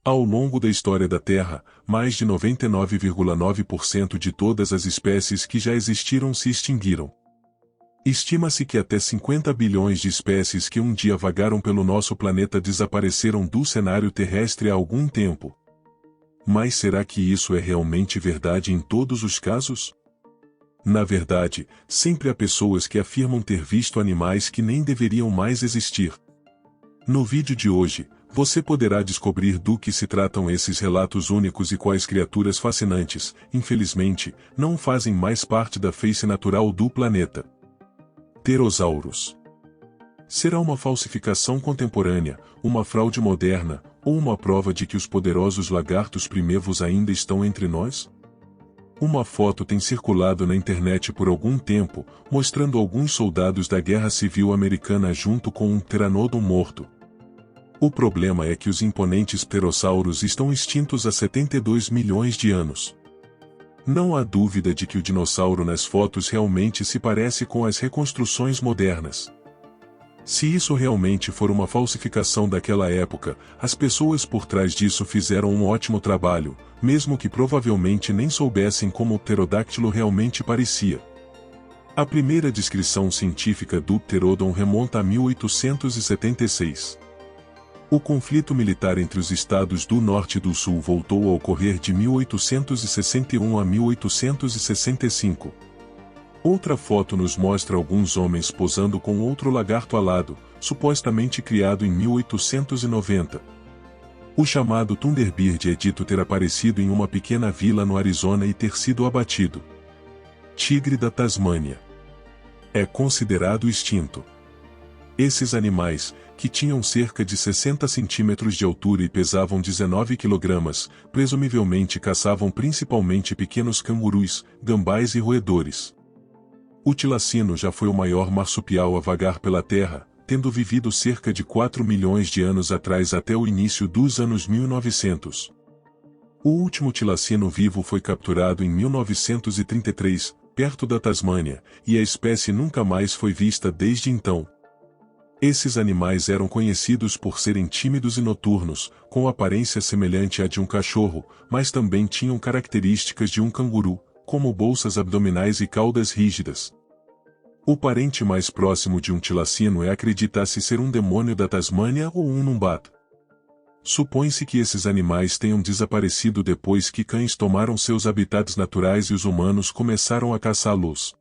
Ao longo da história da Terra, mais de 99,9% de todas as espécies que já existiram se extinguiram. Estima-se que até 50 bilhões de espécies que um dia vagaram pelo nosso planeta desapareceram do cenário terrestre há algum tempo. Mas será que isso é realmente verdade em todos os casos? Na verdade, sempre há pessoas que afirmam ter visto animais que nem deveriam mais existir. No vídeo de hoje, você poderá descobrir do que se tratam esses relatos únicos e quais criaturas fascinantes, infelizmente, não fazem mais parte da face natural do planeta. Pterosaurus. Será uma falsificação contemporânea, uma fraude moderna, ou uma prova de que os poderosos lagartos primevos ainda estão entre nós? Uma foto tem circulado na internet por algum tempo, mostrando alguns soldados da Guerra Civil Americana junto com um pteranodon morto. O problema é que os imponentes pterossauros estão extintos há 72 milhões de anos. Não há dúvida de que o dinossauro nas fotos realmente se parece com as reconstruções modernas. Se isso realmente for uma falsificação daquela época, as pessoas por trás disso fizeram um ótimo trabalho, mesmo que provavelmente nem soubessem como o pterodáctilo realmente parecia. A primeira descrição científica do pterodon remonta a 1876. O conflito militar entre os estados do Norte e do Sul voltou a ocorrer de 1861 a 1865. Outra foto nos mostra alguns homens posando com outro lagarto alado, supostamente criado em 1890. O chamado Thunderbird é dito ter aparecido em uma pequena vila no Arizona e ter sido abatido. Tigre da Tasmânia. É considerado extinto. Esses animais, que tinham cerca de 60 centímetros de altura e pesavam 19 quilogramas, presumivelmente caçavam principalmente pequenos cangurus, gambás e roedores. O tilacino já foi o maior marsupial a vagar pela Terra, tendo vivido cerca de 4 milhões de anos atrás até o início dos anos 1900. O último tilacino vivo foi capturado em 1933, perto da Tasmânia, e a espécie nunca mais foi vista desde então. Esses animais eram conhecidos por serem tímidos e noturnos, com aparência semelhante à de um cachorro, mas também tinham características de um canguru, como bolsas abdominais e caudas rígidas. O parente mais próximo de um tilacino acredita-se ser um demônio da Tasmânia ou um numbat. Supõe-se que esses animais tenham desaparecido depois que cães tomaram seus habitats naturais e os humanos começaram a caçá-los.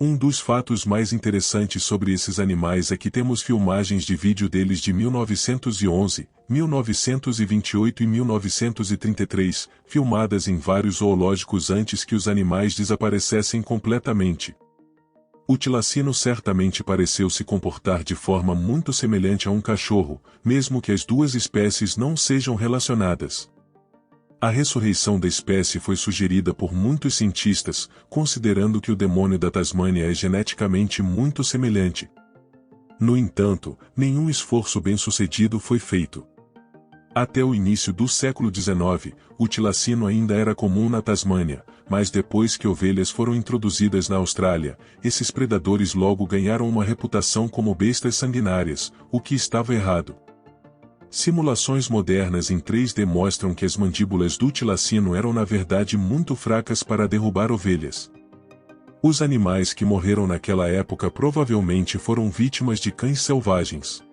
Um dos fatos mais interessantes sobre esses animais é que temos filmagens de vídeo deles de 1911, 1928 e 1933, filmadas em vários zoológicos antes que os animais desaparecessem completamente. O tilacino certamente pareceu se comportar de forma muito semelhante a um cachorro, mesmo que as duas espécies não sejam relacionadas. A ressurreição da espécie foi sugerida por muitos cientistas, considerando que o demônio da Tasmânia é geneticamente muito semelhante. No entanto, nenhum esforço bem-sucedido foi feito. Até o início do século XIX, o tilacino ainda era comum na Tasmânia, mas depois que ovelhas foram introduzidas na Austrália, esses predadores logo ganharam uma reputação como bestas sanguinárias, o que estava errado. Simulações modernas em 3D mostram que as mandíbulas do tilacino eram na verdade muito fracas para derrubar ovelhas. Os animais que morreram naquela época provavelmente foram vítimas de cães selvagens.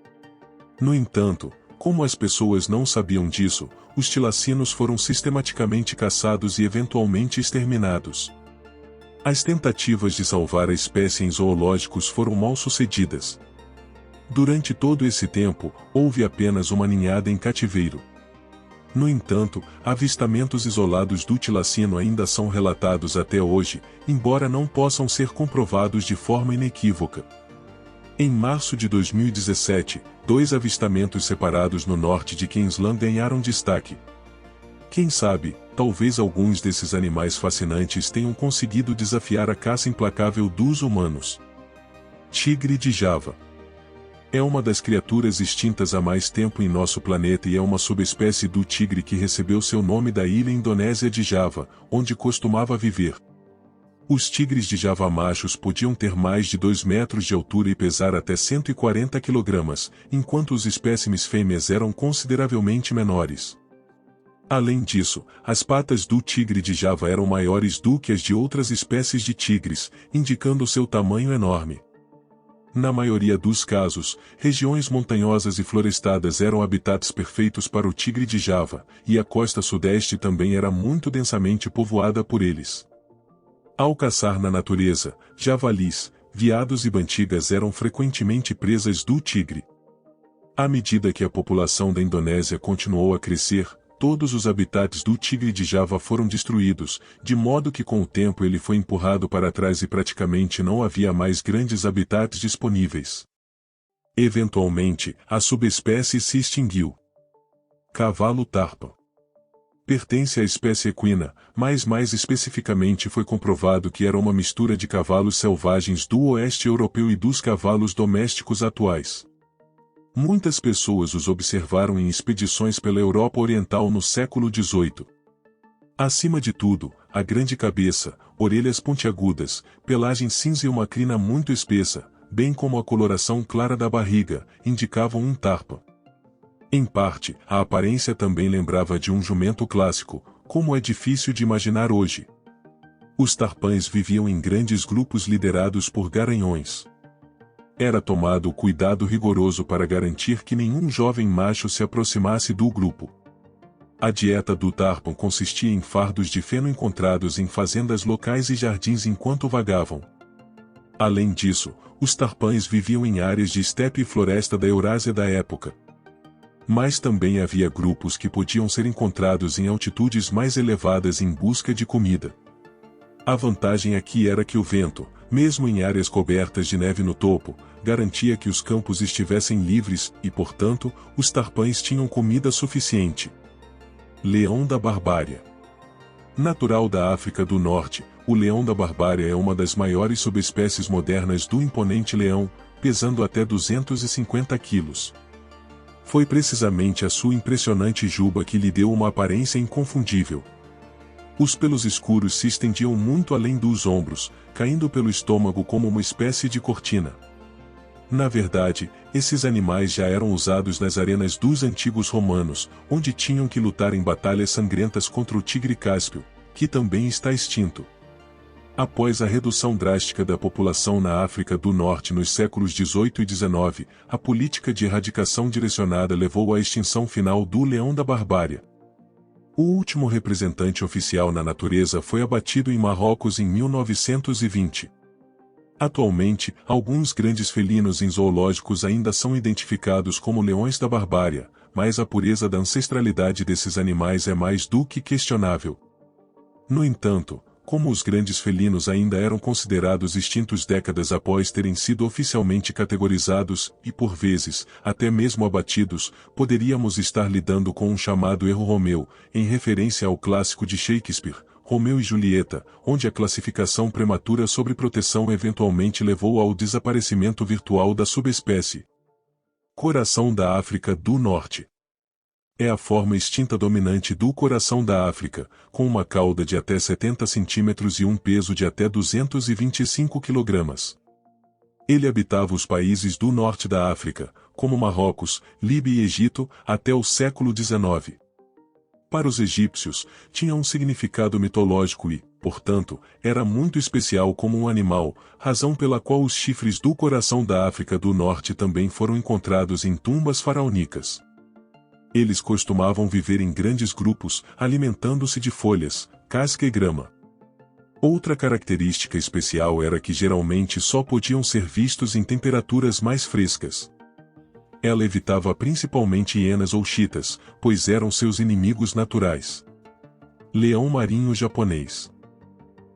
No entanto, como as pessoas não sabiam disso, os tilacinos foram sistematicamente caçados e eventualmente exterminados. As tentativas de salvar a espécie em zoológicos foram mal sucedidas. Durante todo esse tempo, houve apenas uma ninhada em cativeiro. No entanto, avistamentos isolados do tilacino ainda são relatados até hoje, embora não possam ser comprovados de forma inequívoca. Em março de 2017, 2 avistamentos separados no norte de Queensland ganharam destaque. Quem sabe, talvez alguns desses animais fascinantes tenham conseguido desafiar a caça implacável dos humanos. Tigre de Java. É uma das criaturas extintas há mais tempo em nosso planeta e é uma subespécie do tigre que recebeu seu nome da ilha indonésia de Java, onde costumava viver. Os tigres de Java machos podiam ter mais de 2 metros de altura e pesar até 140 kg, enquanto os espécimes fêmeas eram consideravelmente menores. Além disso, as patas do tigre de Java eram maiores do que as de outras espécies de tigres, indicando seu tamanho enorme. Na maioria dos casos, regiões montanhosas e florestadas eram habitats perfeitos para o tigre de Java, e a costa sudeste também era muito densamente povoada por eles. Ao caçar na natureza, javalis, veados e bantigas eram frequentemente presas do tigre. À medida que a população da Indonésia continuou a crescer, todos os habitats do tigre de Java foram destruídos, de modo que com o tempo ele foi empurrado para trás e praticamente não havia mais grandes habitats disponíveis. Eventualmente, a subespécie se extinguiu. Cavalo tarpa. Pertence à espécie equina, mas mais especificamente foi comprovado que era uma mistura de cavalos selvagens do oeste europeu e dos cavalos domésticos atuais. Muitas pessoas os observaram em expedições pela Europa Oriental no século XVIII. Acima de tudo, a grande cabeça, orelhas pontiagudas, pelagem cinza e uma crina muito espessa, bem como a coloração clara da barriga, indicavam um tarpa. Em parte, a aparência também lembrava de um jumento clássico, como é difícil de imaginar hoje. Os tarpães viviam em grandes grupos liderados por garanhões. Era tomado cuidado rigoroso para garantir que nenhum jovem macho se aproximasse do grupo. A dieta do tarpão consistia em fardos de feno encontrados em fazendas locais e jardins enquanto vagavam. Além disso, os tarpães viviam em áreas de estepe e floresta da Eurásia da época. Mas também havia grupos que podiam ser encontrados em altitudes mais elevadas em busca de comida. A vantagem aqui era que o vento, mesmo em áreas cobertas de neve no topo, garantia que os campos estivessem livres e, portanto, os tarpães tinham comida suficiente. Leão da Barbária. Natural da África do Norte, o leão da Barbária é uma das maiores subespécies modernas do imponente leão, pesando até 250 quilos. Foi precisamente a sua impressionante juba que lhe deu uma aparência inconfundível. Os pelos escuros se estendiam muito além dos ombros, caindo pelo estômago como uma espécie de cortina. Na verdade, esses animais já eram usados nas arenas dos antigos romanos, onde tinham que lutar em batalhas sangrentas contra o tigre cáspio, que também está extinto. Após a redução drástica da população na África do Norte nos séculos XVIII e XIX, a política de erradicação direcionada levou à extinção final do leão da Barbária. O último representante oficial na natureza foi abatido em Marrocos em 1920. Atualmente, alguns grandes felinos em zoológicos ainda são identificados como leões da Barbária, mas a pureza da ancestralidade desses animais é mais do que questionável. No entanto, como os grandes felinos ainda eram considerados extintos décadas após terem sido oficialmente categorizados, e por vezes, até mesmo abatidos, poderíamos estar lidando com um chamado erro Romeu, em referência ao clássico de Shakespeare, Romeu e Julieta, onde a classificação prematura sobre proteção eventualmente levou ao desaparecimento virtual da subespécie. Coração da África do Norte. É a forma extinta dominante do coração da África, com uma cauda de até 70 centímetros e um peso de até 225 quilogramas. Ele habitava os países do norte da África, como Marrocos, Líbia e Egito, até o século XIX. Para os egípcios, tinha um significado mitológico e, portanto, era muito especial como um animal, razão pela qual os chifres do coração da África do Norte também foram encontrados em tumbas faraônicas. Eles costumavam viver em grandes grupos, alimentando-se de folhas, casca e grama. Outra característica especial era que geralmente só podiam ser vistos em temperaturas mais frescas. Ela evitava principalmente hienas ou chitas, pois eram seus inimigos naturais. Leão marinho japonês.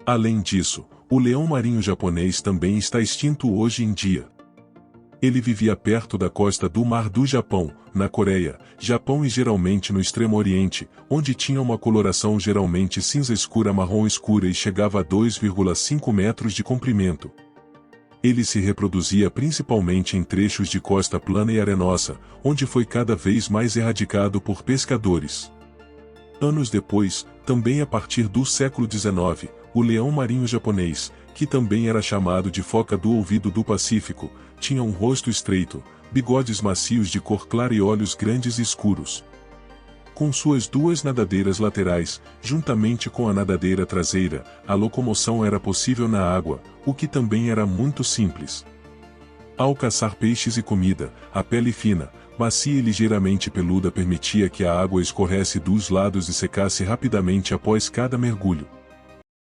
Além disso, o leão marinho japonês também está extinto hoje em dia. Ele vivia perto da costa do Mar do Japão, na Coreia, Japão e geralmente no Extremo Oriente, onde tinha uma coloração geralmente cinza escura marrom escura e chegava a 2,5 metros de comprimento. Ele se reproduzia principalmente em trechos de costa plana e arenosa, onde foi cada vez mais erradicado por pescadores. Anos depois, também a partir do século XIX, o leão marinho japonês, que também era chamado de foca do ouvido do Pacífico, tinha um rosto estreito, bigodes macios de cor clara e olhos grandes e escuros. Com suas duas nadadeiras laterais, juntamente com a nadadeira traseira, a locomoção era possível na água, o que também era muito simples. Ao caçar peixes e comida, a pele fina, macia e ligeiramente peluda permitia que a água escorresse dos lados e secasse rapidamente após cada mergulho.